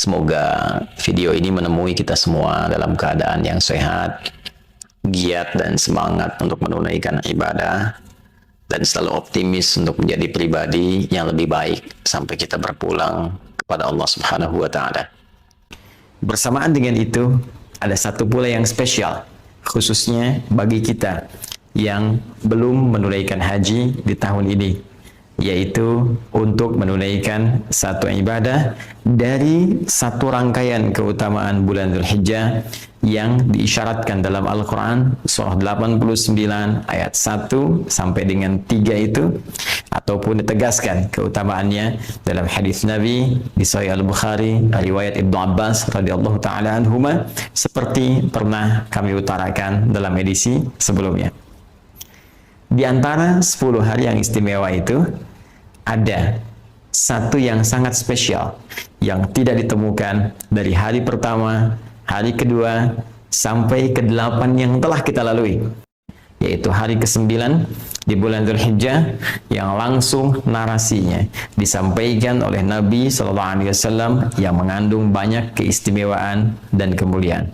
Semoga video ini menemui kita semua dalam keadaan yang sehat, giat dan semangat untuk menunaikan ibadah, dan selalu optimis untuk menjadi pribadi yang lebih baik sampai kita berpulang kepada Allah Subhanahu wa Ta'ala. Bersamaan dengan itu, ada satu pula yang spesial, khususnya bagi kita yang belum menunaikan haji di tahun ini, yaitu untuk menunaikan satu ibadah dari satu rangkaian keutamaan bulan Dzulhijjah yang diisyaratkan dalam Al-Quran surah 89 ayat 1 sampai dengan 3 itu, ataupun ditegaskan keutamaannya dalam hadis Nabi di Sahih Al-Bukhari riwayat Ibnu Abbas radhiyallahu taala anhuma, seperti pernah kami utarakan dalam edisi sebelumnya. Di antara 10 hari yang istimewa itu, ada satu yang sangat spesial yang tidak ditemukan dari hari pertama, hari kedua, sampai ke-8 yang telah kita lalui, yaitu hari ke-9 di bulan Dzulhijjah, yang langsung narasinya disampaikan oleh Nabi SAW yang mengandung banyak keistimewaan dan kemuliaan.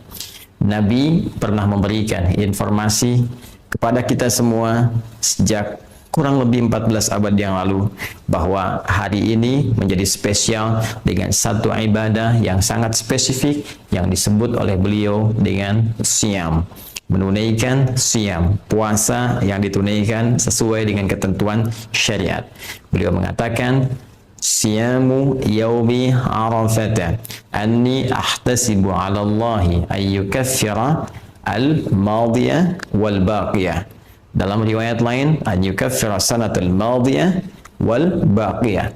Nabi pernah memberikan informasi kepada kita semua sejak kurang lebih 14 abad yang lalu bahwa hari ini menjadi spesial dengan satu ibadah yang sangat spesifik yang disebut oleh beliau dengan siyam, menunaikan siyam, puasa yang ditunaikan sesuai dengan ketentuan syariat. Beliau mengatakan, siyamu yaumi arafata anni ahtasibu ala Allahi ayyukaffira al-madiyah wal-baqiyah. Dalam riwayat lain, an yukaffira sanatul madiyah wal baqiyah.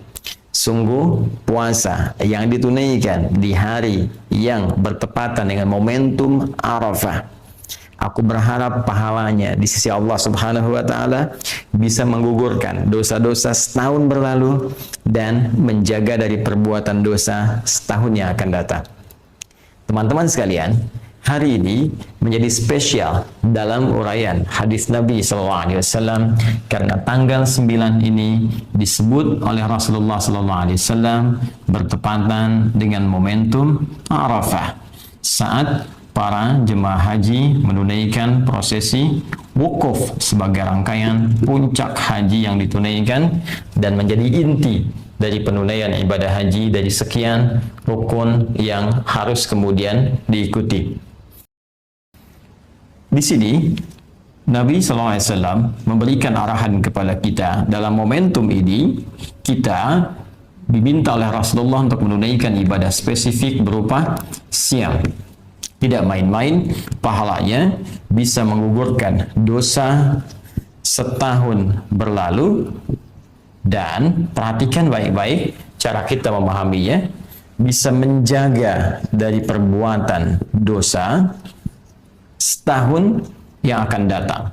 Sungguh puasa yang ditunaikan di hari yang bertepatan dengan momentum Arafah, aku berharap pahalanya di sisi Allah Subhanahu wa Ta'ala bisa menggugurkan dosa-dosa setahun berlalu dan menjaga dari perbuatan dosa setahun yang akan datang. Teman-teman sekalian, hari ini menjadi spesial dalam uraian hadis Nabi SAW karena tanggal 9 ini disebut oleh Rasulullah SAW bertepatan dengan momentum Arafah, saat para jemaah haji menunaikan prosesi wukuf sebagai rangkaian puncak haji yang ditunaikan dan menjadi inti dari penunaian ibadah haji dari sekian rukun yang harus kemudian diikuti. Di sini, Nabi SAW memberikan arahan kepada kita dalam momentum ini, kita diminta oleh Rasulullah untuk menunaikan ibadah spesifik berupa siyam. Tidak main-main, pahalanya bisa menggugurkan dosa setahun berlalu, dan perhatikan baik-baik cara kita memahaminya, bisa menjaga dari perbuatan dosa setahun yang akan datang.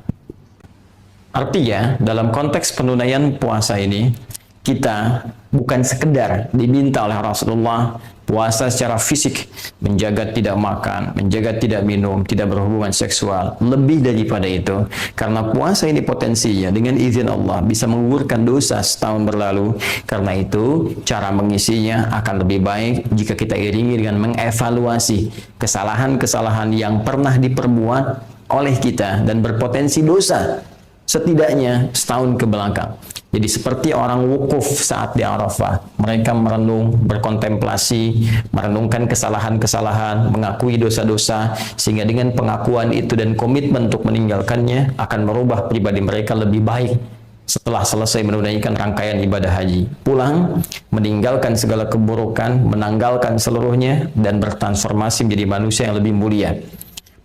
Artinya, dalam konteks penunaian puasa ini, kita bukan sekedar diminta oleh Rasulullah puasa secara fisik, menjaga tidak makan, menjaga tidak minum, tidak berhubungan seksual. Lebih daripada itu, karena puasa ini potensinya dengan izin Allah bisa menggugurkan dosa setahun berlalu. Karena itu, cara mengisinya akan lebih baik jika kita iringi dengan mengevaluasi kesalahan-kesalahan yang pernah diperbuat oleh kita dan berpotensi dosa setidaknya setahun ke belakang. Jadi seperti orang wukuf saat di Arafah, mereka merenung, berkontemplasi, merenungkan kesalahan-kesalahan, mengakui dosa-dosa, sehingga dengan pengakuan itu dan komitmen untuk meninggalkannya akan merubah pribadi mereka lebih baik setelah selesai menunaikan rangkaian ibadah haji. Pulang, meninggalkan segala keburukan, menanggalkan seluruhnya, dan bertransformasi menjadi manusia yang lebih mulia.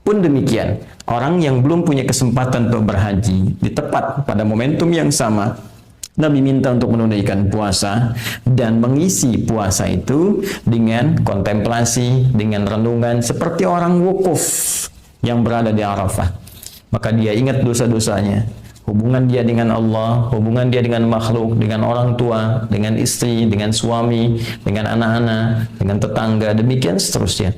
Pun demikian, orang yang belum punya kesempatan untuk berhaji, di tepat pada momentum yang sama, Nabi minta untuk menunaikan puasa dan mengisi puasa itu dengan kontemplasi, dengan renungan seperti orang wukuf yang berada di Arafah. Maka dia ingat dosa-dosanya, hubungan dia dengan Allah, hubungan dia dengan makhluk, dengan orang tua, dengan istri, dengan suami, dengan anak-anak, dengan tetangga, demikian seterusnya.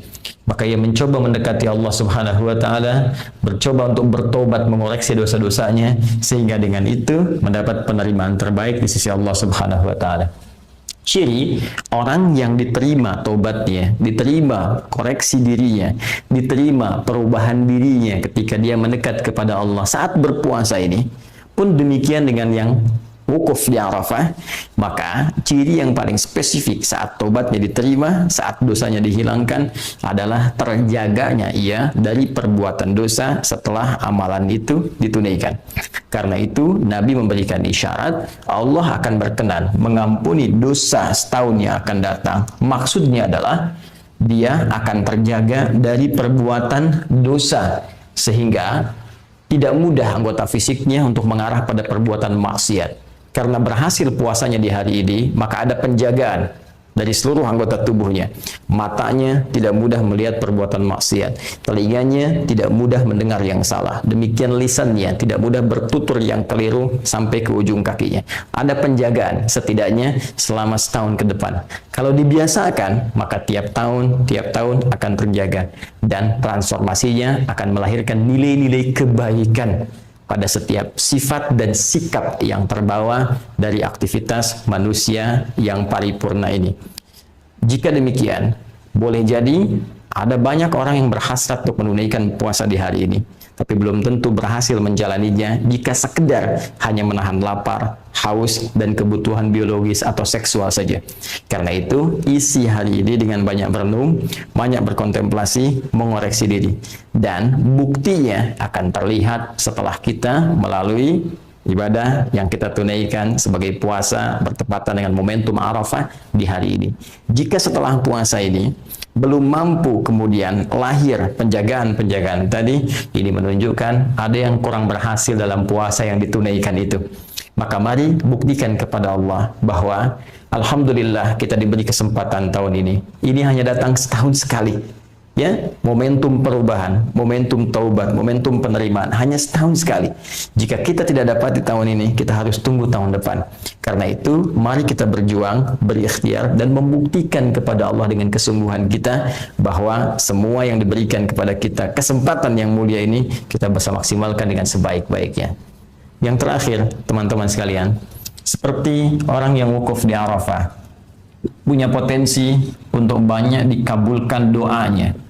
Maka ia mencoba mendekati Allah Subhanahu wa Ta'ala, bercoba untuk bertobat, mengoreksi dosa-dosanya, sehingga dengan itu mendapat penerimaan terbaik di sisi Allah Subhanahu wa Ta'ala. Ciri orang yang diterima tobatnya, diterima koreksi dirinya, diterima perubahan dirinya ketika dia mendekat kepada Allah saat berpuasa ini, pun demikian dengan yang wukuf di Arafah. Maka ciri yang paling spesifik saat tobatnya diterima, saat dosanya dihilangkan adalah terjaganya ia dari perbuatan dosa setelah amalan itu ditunaikan. Karena itu Nabi memberikan isyarat Allah akan berkenan mengampuni dosa setahun yang akan datang. Maksudnya adalah dia akan terjaga dari perbuatan dosa sehingga tidak mudah anggota fisiknya untuk mengarah pada perbuatan maksiat. Karena berhasil puasanya di hari ini, maka ada penjagaan dari seluruh anggota tubuhnya. Matanya tidak mudah melihat perbuatan maksiat, telinganya tidak mudah mendengar yang salah, demikian lisannya tidak mudah bertutur yang keliru sampai ke ujung kakinya. Ada penjagaan setidaknya selama setahun ke depan. Kalau dibiasakan, maka tiap tahun akan terjaga, dan transformasinya akan melahirkan nilai-nilai kebaikan pada setiap sifat dan sikap yang terbawa dari aktivitas manusia yang paripurna ini. Jika demikian, boleh jadi ada banyak orang yang berhasrat untuk menunaikan puasa di hari ini, tapi belum tentu berhasil menjalaninya jika sekedar hanya menahan lapar, haus, dan kebutuhan biologis atau seksual saja. Karena itu, isi hari ini dengan banyak berenung, banyak berkontemplasi, mengoreksi diri. Dan buktinya akan terlihat setelah kita melalui ibadah yang kita tunaikan sebagai puasa bertepatan dengan momentum Arafah di hari ini. Jika setelah puasa ini belum mampu kemudian lahir penjagaan-penjagaan tadi, ini menunjukkan ada yang kurang berhasil dalam puasa yang ditunaikan itu. Maka mari buktikan kepada Allah bahwa alhamdulillah kita diberi kesempatan tahun ini. Ini hanya datang setahun sekali. Ya, momentum perubahan, momentum taubat, momentum penerimaan hanya setahun sekali. Jika kita tidak dapat di tahun ini, kita harus tunggu tahun depan. Karena itu, mari kita berjuang, berikhtiar, dan membuktikan kepada Allah dengan kesungguhan kita bahwa semua yang diberikan kepada kita, kesempatan yang mulia ini, kita bisa maksimalkan dengan sebaik-baiknya. Yang terakhir, teman-teman sekalian, seperti orang yang wukuf di Arafah, punya potensi untuk banyak dikabulkan doanya.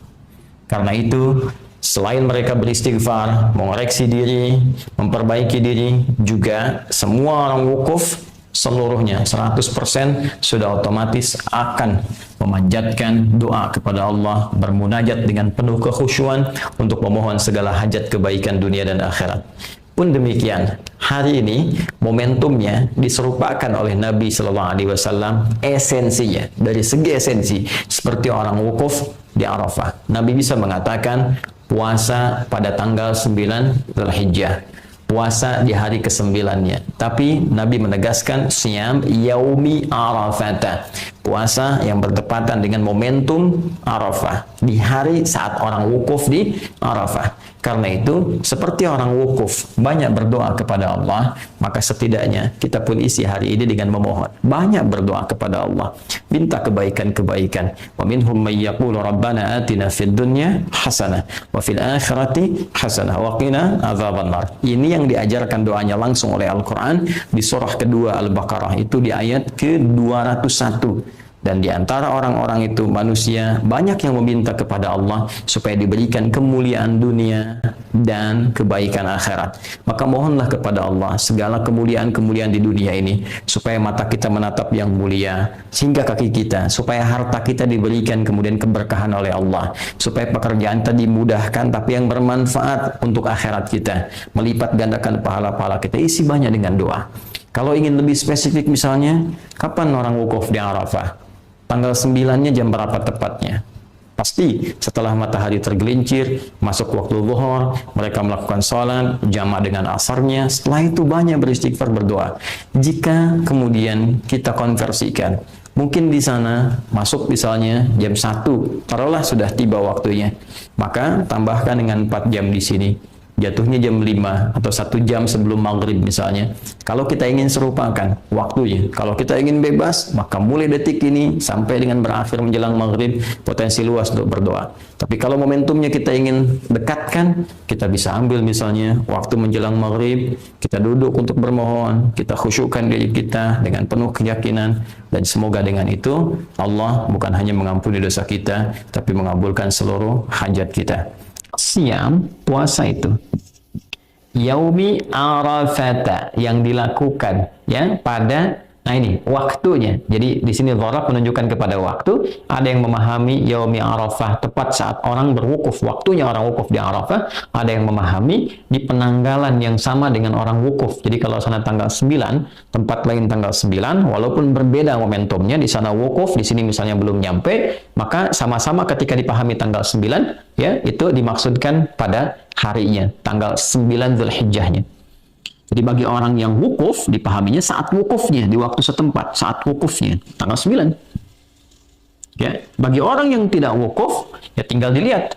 Karena itu, selain mereka beristighfar, mengoreksi diri, memperbaiki diri, juga semua orang wukuf seluruhnya 100% sudah otomatis akan memanjatkan doa kepada Allah, bermunajat dengan penuh kekhusyuan untuk memohon segala hajat kebaikan dunia dan akhirat. Pun demikian, hari ini momentumnya diserupakan oleh Nabi SAW, esensinya, dari segi esensi, seperti orang wukuf di Arafah. Nabi bisa mengatakan puasa pada tanggal 9 Dzulhijjah, puasa di hari ke-9-nya. Tapi Nabi menegaskan siyam yaumi Arafata, puasa yang bertepatan dengan momentum Arafah, di hari saat orang wukuf di Arafah. Karena itu, seperti orang wukuf banyak berdoa kepada Allah, maka setidaknya kita pun isi hari ini dengan memohon. Banyak berdoa kepada Allah, minta kebaikan-kebaikan. Wa minhum may yaqulu rabbana atina fid dunya hasanah wa fil akhirati hasanah wa qina adzabannar. Ini yang diajarkan doanya langsung oleh Al-Qur'an di surah kedua Al-Baqarah, itu di ayat ke-201. Dan di antara orang-orang itu manusia banyak yang meminta kepada Allah supaya diberikan kemuliaan dunia dan kebaikan akhirat. Maka mohonlah kepada Allah segala kemuliaan-kemuliaan di dunia ini, supaya mata kita menatap yang mulia, sehingga kaki kita, supaya harta kita diberikan kemudian keberkahan oleh Allah, supaya pekerjaan kita dimudahkan tapi yang bermanfaat untuk akhirat kita, melipat gandakan pahala-pahala kita. Isi banyak dengan doa. Kalau ingin lebih spesifik misalnya, kapan orang wukuf di Arafah? Tanggal 9-nya jam berapa tepatnya? Pasti setelah matahari tergelincir, masuk waktu zuhur, mereka melakukan sholat, jamaah dengan asarnya. Setelah itu banyak beristighfar, berdoa. Jika kemudian kita konversikan, mungkin di sana masuk misalnya jam 1, taruhlah sudah tiba waktunya. Maka tambahkan dengan 4 jam di sini. jatuhnya jam 5 atau 1 jam sebelum maghrib misalnya. Kalau kita ingin serupakan waktunya, kalau kita ingin bebas, maka mulai detik ini sampai dengan berakhir menjelang maghrib, potensi luas untuk berdoa. Tapi kalau momentumnya kita ingin dekatkan, kita bisa ambil misalnya waktu menjelang maghrib, kita duduk untuk bermohon, kita khusyukkan diri kita dengan penuh keyakinan, dan semoga dengan itu Allah bukan hanya mengampuni dosa kita, tapi mengabulkan seluruh hajat kita. Siam, puasa itu yaumi arafata, yang dilakukan ya pada, nah ini waktunya. Jadi di sini dharab menunjukkan kepada waktu. Ada yang memahami yaumi arafah tepat saat orang berwukuf, waktunya orang wukuf di Arafah. Ada yang memahami di penanggalan yang sama dengan orang wukuf. Jadi kalau sana tanggal 9, tempat lain tanggal 9, walaupun berbeda momentumnya, di sana wukuf, di sini misalnya belum nyampe, maka sama-sama ketika dipahami tanggal 9 ya, itu dimaksudkan pada harinya, tanggal 9 Dzulhijjahnya. Jadi bagi orang yang wukuf, dipahaminya saat wukufnya, di waktu setempat, saat wukufnya, tanggal 9. Ya, bagi orang yang tidak wukuf, ya tinggal dilihat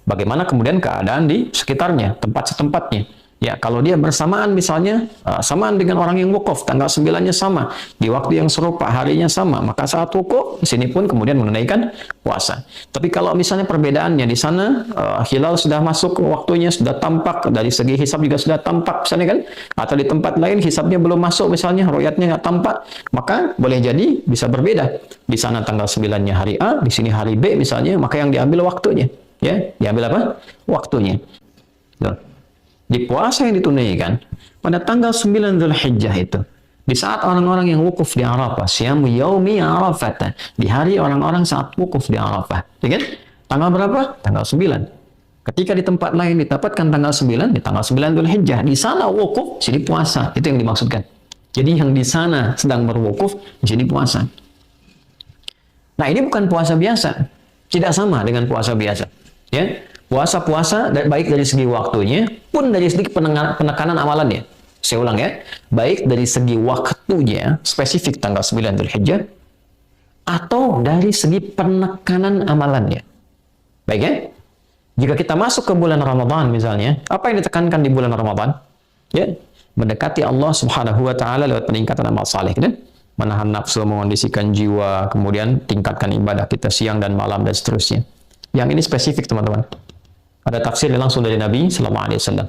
bagaimana kemudian keadaan di sekitarnya, tempat setempatnya. Ya, kalau dia bersamaan misalnya, samaan dengan orang yang wukuf, tanggal 9-nya sama, di waktu yang serupa, harinya sama, maka saat wukuf, di sini pun kemudian menunaikan puasa. Tapi kalau misalnya perbedaannya di sana, hilal sudah masuk waktunya, sudah tampak, dari segi hisab juga sudah tampak, misalnya kan, atau di tempat lain hisabnya belum masuk misalnya, ru'yatnya nggak tampak, maka boleh jadi bisa berbeda. Di sana tanggal 9-nya hari A, di sini hari B misalnya, maka yang diambil waktunya. Ya, diambil apa? Waktunya. Tuh. Di puasa yang ditunaikan pada tanggal 9 Dzulhijjah itu, di saat orang-orang yang wukuf di Arafah, siyamu yaumi Arafah, di hari orang-orang saat wukuf di Arafah. Ya kan? Tanggal berapa? Tanggal 9. Ketika di tempat lain didapatkan tanggal 9, di tanggal 9 Dzulhijjah, di sana wukuf, sini puasa. Itu yang dimaksudkan. Jadi yang di sana sedang berwukuf, di sini puasa. Nah, ini bukan puasa biasa. Tidak sama dengan puasa biasa. Ya. Puasa-puasa baik dari segi waktunya pun dari segi penekanan amalannya. Saya ulang ya, baik dari segi waktunya spesifik tanggal 9 Dzulhijjah atau dari segi penekanan amalannya. Baik ya? Jika kita masuk ke bulan Ramadan misalnya, apa yang ditekankan di bulan Ramadan? Ya, mendekati Allah Subhanahu wa taala lewat peningkatan amal saleh, kan? Menahan nafsu, mengondisikan jiwa, kemudian tingkatkan ibadah kita siang dan malam dan seterusnya. Yang ini spesifik, teman-teman. Ada tafsirnya langsung dari Nabi sallallahu alaihi wasallam.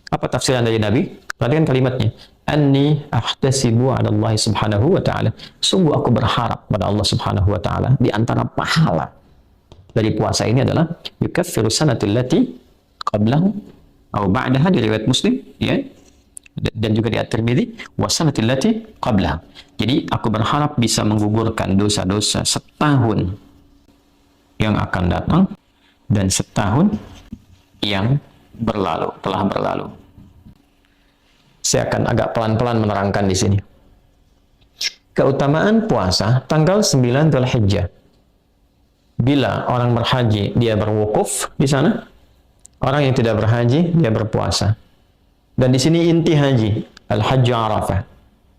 Apa tafsiran dari Nabi? Perhatikan kalimatnya. Anni ahtasibu 'ala Allah Subhanahu wa taala. Sungguh aku berharap pada Allah Subhanahu wa taala, di antara pahala dari puasa ini adalah yukaffiru sanatil lati qablahu atau ba'daha, di riwayat Muslim ya. Dan juga di At-Tirmidzi wa sanatil lati qablahu. Jadi aku berharap bisa menggugurkan dosa-dosa setahun yang akan datang dan setahun yang telah berlalu. Saya akan agak pelan-pelan menerangkan di sini. Keutamaan puasa tanggal 9 Dzulhijjah. Bila orang berhaji, dia berwukuf di sana. Orang yang tidak berhaji, dia berpuasa. Dan di sini inti haji, al-hajju Arafah.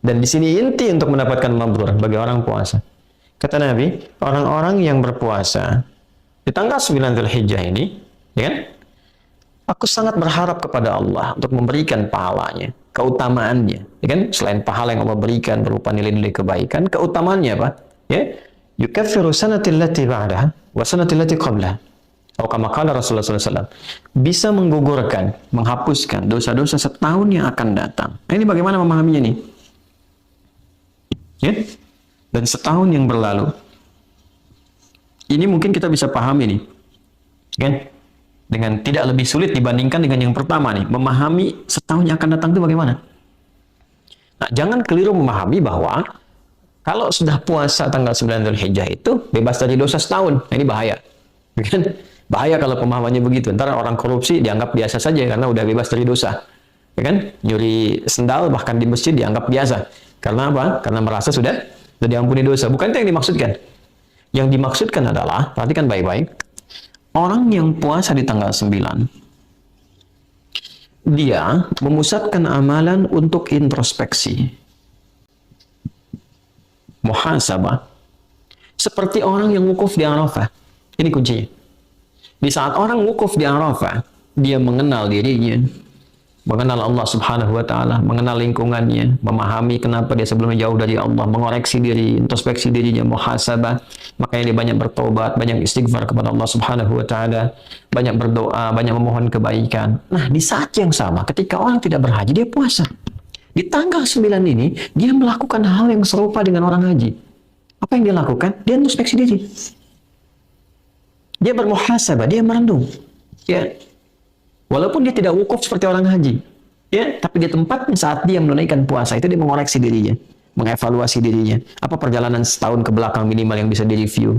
Dan di sini inti untuk mendapatkan mabrur bagi orang puasa. Kata Nabi, orang-orang yang berpuasa di tanggal 9 Dzulhijjah ini, ya kan? Aku sangat berharap kepada Allah untuk memberikan pahalanya, keutamaannya, ya kan? Selain pahala yang Allah berikan berupa nilai-nilai kebaikan, keutamaannya apa? Ya, yukaffiru sanatil lati ba'daha wa sanatil lati qablaha. Atau kama qala Rasulullah SAW, bisa menggugurkan, menghapuskan dosa-dosa setahun yang akan datang. Nah, ini bagaimana memahaminya nih? Ya, dan setahun yang berlalu. Ini mungkin kita bisa pahami nih, kan? Dengan tidak lebih sulit dibandingkan dengan yang pertama nih, memahami setahun yang akan datang itu bagaimana. Nah, jangan keliru memahami bahwa kalau sudah puasa tanggal 9 Dzulhijjah itu bebas dari dosa setahun. Nah, ini bahaya. Kan? Bahaya kalau pemahamannya begitu. Ntar orang korupsi dianggap biasa saja karena udah bebas dari dosa. Ya kan? Nyuri sendal bahkan di masjid dianggap biasa. Karena apa? Karena merasa sudah diampuni dosa. Bukan itu yang dimaksudkan. Yang dimaksudkan adalah, perhatikan baik-baik, orang yang puasa di tanggal 9, dia memusatkan amalan untuk introspeksi, muhasabah, seperti orang yang wukuf di Arafah. Ini kuncinya. Di saat orang wukuf di Arafah, dia mengenal dirinya, mengenal Allah Subhanahu wa taala, mengenal lingkungannya, memahami kenapa dia sebelumnya jauh dari Allah, mengoreksi diri, introspeksi dirinya, muhasabah. Makanya dia banyak bertobat, banyak istighfar kepada Allah Subhanahu wa taala, banyak berdoa, banyak memohon kebaikan. Nah, di saat yang sama ketika orang tidak berhaji, dia puasa. Di tanggal 9 ini, dia melakukan hal yang serupa dengan orang haji. Apa yang dia lakukan? Dia introspeksi diri. Dia bermuhasabah, dia merenung. Ya, walaupun dia tidak wukuf seperti orang haji, ya, tapi di tempatnya saat dia menunaikan puasa itu dia mengoreksi dirinya, mengevaluasi dirinya. Apa perjalanan setahun ke belakang minimal yang bisa direview?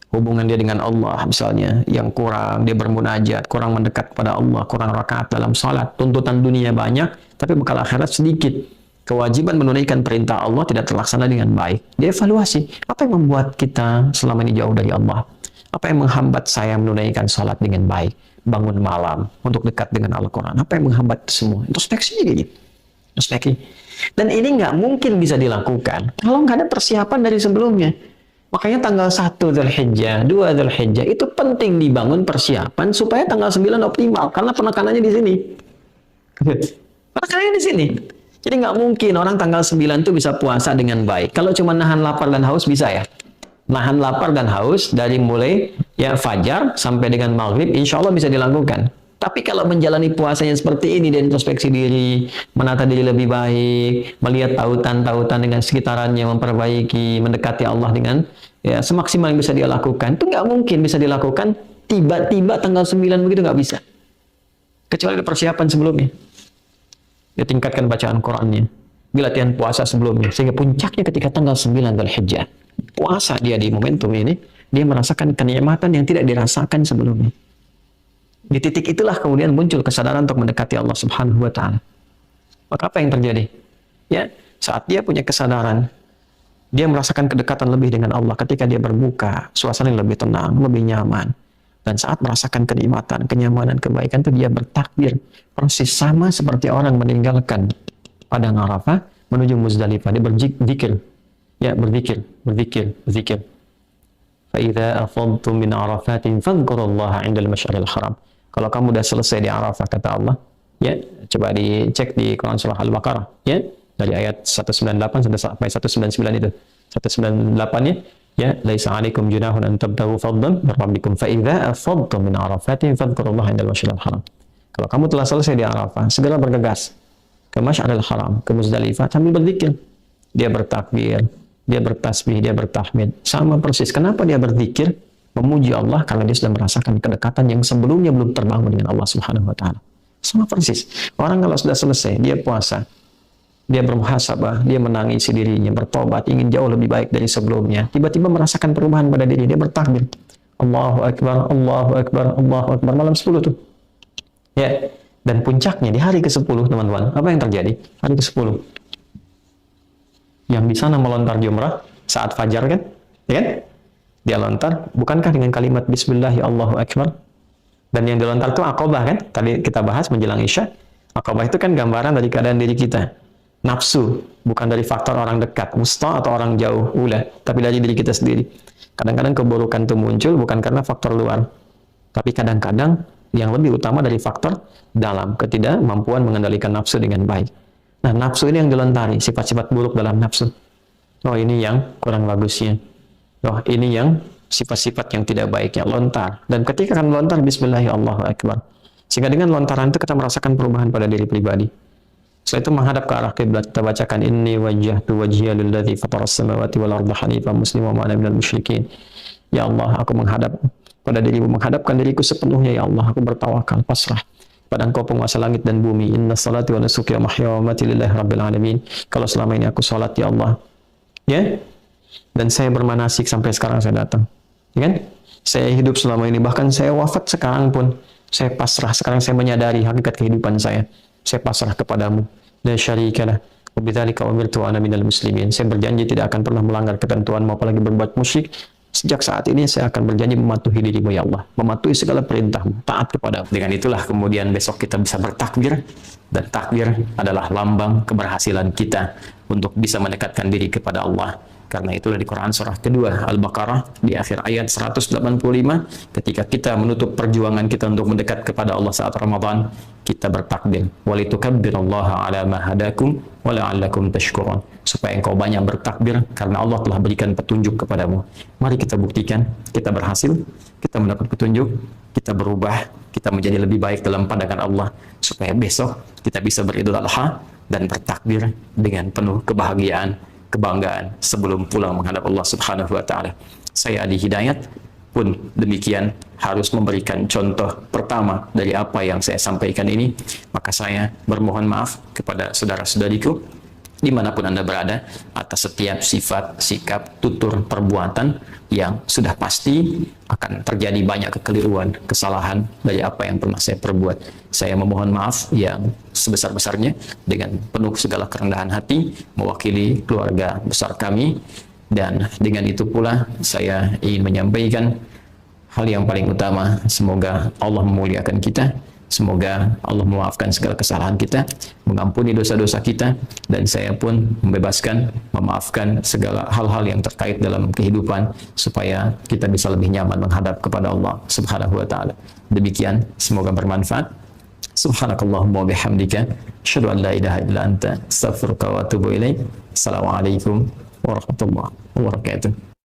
Hubungan dia dengan Allah misalnya yang kurang, dia bermunajat, kurang mendekat kepada Allah, kurang rakaat dalam salat, tuntutan dunia banyak, tapi bekal akhirat sedikit. Kewajiban menunaikan perintah Allah tidak terlaksana dengan baik. Dia evaluasi, apa yang membuat kita selama ini jauh dari Allah? Apa yang menghambat saya menunaikan salat dengan baik? Bangun malam untuk dekat dengan Al-Quran. Apa yang menghambat semua? Introspeksi gitu. Introspeksi. Dan ini nggak mungkin bisa dilakukan kalau nggak ada persiapan dari sebelumnya. Makanya tanggal 1 Dzulhijjah, 2 Dzulhijjah itu penting dibangun persiapan supaya tanggal 9 optimal. Karena penekanannya di sini. Penekanannya di sini. Jadi nggak mungkin orang tanggal 9 itu bisa puasa dengan baik. Kalau cuma nahan lapar dan haus bisa ya? Nahan lapar dan haus dari mulai ya fajar sampai dengan maghrib, insya Allah bisa dilakukan. Tapi kalau menjalani puasanya seperti ini dan introspeksi diri, menata diri lebih baik, melihat tautan-tautan dengan sekitarannya, memperbaiki, mendekati Allah dengan ya semaksimal yang bisa dia lakukan, itu nggak mungkin bisa dilakukan tiba-tiba tanggal 9 begitu, nggak bisa. Kecuali ada persiapan sebelumnya. Dia tingkatkan bacaan Qur'annya, dia latihan puasa sebelumnya, sehingga puncaknya ketika tanggal 9 Dzulhijjah. Puasa dia di momentum ini, dia merasakan kenikmatan yang tidak dirasakan sebelumnya. Di titik itulah kemudian muncul kesadaran untuk mendekati Allah Subhanahu wa taala. Maka apa yang terjadi? Ya, saat dia punya kesadaran, dia merasakan kedekatan lebih dengan Allah ketika dia berbuka, suasana yang lebih tenang, lebih nyaman. Dan saat merasakan kenikmatan, kenyamanan, kebaikan itu dia bertakbir. Persis sama seperti orang meninggalkan padang Arafah menuju Muzdalifah, dia berzikir. Ya, berzikir. فَإِذَا أَفَضْتُمْ مِنْ عَرَفَاتٍ فَاذْكُرُوا اللَّهَ عِنْدَ الْمَشْعَرِ الْحَرَامِ. Kalau kamu sudah selesai di Arafah, kata Allah, ya, coba dicek di Quran surah Al-Baqarah, ya, dari ayat 198 sampai 199 itu. 198-nya, ya, laisa 'alaikum junahun an tabtaghu fadlan min rabbikum fa idza afadtum min arafatin fadhkurullaha 'indal masyaril haram. Kalau kamu telah selesai di Arafah, segera bergegas ke Masyaril Haram, ke Muzdalifah sambil berzikir. Dia bertakbir, dia bertasbih, dia bertahmid. Sama persis. Kenapa dia berzikir? Memuji Allah karena dia sudah merasakan kedekatan yang sebelumnya belum terbangun dengan Allah Subhanahu wa taala. Sama persis. Orang kalau sudah selesai, dia puasa, dia bermuhasabah, dia menangisi dirinya, bertobat, ingin jauh lebih baik dari sebelumnya. Tiba-tiba merasakan perubahan pada diri, dia bertakbir. Allahu Akbar, Allahu Akbar, Allahu Akbar. Malam 10 tuh. Ya. Dan puncaknya di hari ke-10, teman-teman. Apa yang terjadi? Hari ke-10. Yang di sana melontar jumrah saat fajar kan? Ya kan? Dia lontar, bukankah dengan kalimat Bismillah ya Allahu Akbar? Dan yang dilontar itu Aqabah kan? Tadi kita bahas menjelang Isya. Aqabah itu kan gambaran dari keadaan diri kita. Nafsu, bukan dari faktor orang dekat, musta atau orang jauh, ulah, tapi dari diri kita sendiri. Kadang-kadang keburukan itu muncul bukan karena faktor luar, tapi kadang-kadang yang lebih utama dari faktor dalam, ketidakmampuan mengendalikan nafsu dengan baik. Nah, nafsu ini yang dilontari, sifat-sifat buruk dalam nafsu. Oh, ini yang kurang bagusnya. Oh, ini yang sifat-sifat yang tidak baiknya, lontar. Dan ketika akan lontar, Bismillahirrahmanirrahim. Sehingga dengan lontaran itu kita merasakan perubahan pada diri pribadi. Setelah itu menghadap ke arah kiblat, kita bacakan inni wajjahtu wajhiya lilladzi fataras samawati wal arda hanifan musliman wa ana minal musyrikin. Ya Allah, aku menghadap pada dirimu, menghadapkan diriku sepenuhnya, ya Allah, aku bertawakal, pasrah pada Engkau penguasa langit dan bumi. Inna salati wa nusuki wa mahya wa mamati lillahi rabbil alamin. Kalau selama ini aku salat, ya Allah, ya, dan saya bermanasik sampai sekarang saya datang, ya kan? Saya hidup selama ini, bahkan saya wafat sekarang pun saya pasrah. Sekarang saya menyadari hakikat kehidupan saya pasrah kepadamu. La syarikalah wa bidzalika umirtu ana minal muslimin. Saya berjanji tidak akan pernah melanggar ketentuanmu, apalagi berbuat musyrik. Sejak saat ini saya akan berjanji mematuhi dirimu, ya Allah, mematuhi segala perintahmu, taat kepadamu. Dengan itulah kemudian besok kita bisa bertakbir, dan takbir adalah lambang keberhasilan kita untuk bisa mendekatkan diri kepada Allah. Karena itulah di Quran surah kedua Al-Baqarah di akhir ayat 185, ketika kita menutup perjuangan kita untuk mendekat kepada Allah saat Ramadan, kita bertakbir, walitukabbirallaha ala ma hadakum wa la'allakum tashkurun, supaya engkau banyak bertakbir karena Allah telah berikan petunjuk kepadamu. Mari kita buktikan, kita berhasil, kita mendapat petunjuk, kita berubah, kita menjadi lebih baik dalam pandangan Allah, supaya besok kita bisa beridul adha dan bertakbir dengan penuh kebahagiaan, kebanggaan sebelum pulang menghadap Allah Subhanahu wa taala. Saya Adi Hidayat pun demikian harus memberikan contoh pertama dari apa yang saya sampaikan ini, maka saya bermohon maaf kepada saudara-saudariku dimanapun Anda berada atas setiap sifat, sikap, tutur, perbuatan yang sudah pasti akan terjadi banyak kekeliruan, kesalahan dari apa yang pernah saya perbuat. Saya memohon maaf yang sebesar-besarnya dengan penuh segala kerendahan hati mewakili keluarga besar kami, dan dengan itu pula saya ingin menyampaikan hal yang paling utama, semoga Allah memuliakan kita, semoga Allah memaafkan segala kesalahan kita, mengampuni dosa-dosa kita, dan saya pun membebaskan, memaafkan segala hal-hal yang terkait dalam kehidupan, supaya kita bisa lebih nyaman menghadap kepada Allah Subhanahu wa taala. Demikian, semoga bermanfaat. Subhanakallahumma wa bihamdika, asyhadu an la ilaha illa anta, astaghfiruka wa atubu ilaik. Assalamualaikum warahmatullahi wabarakatuh.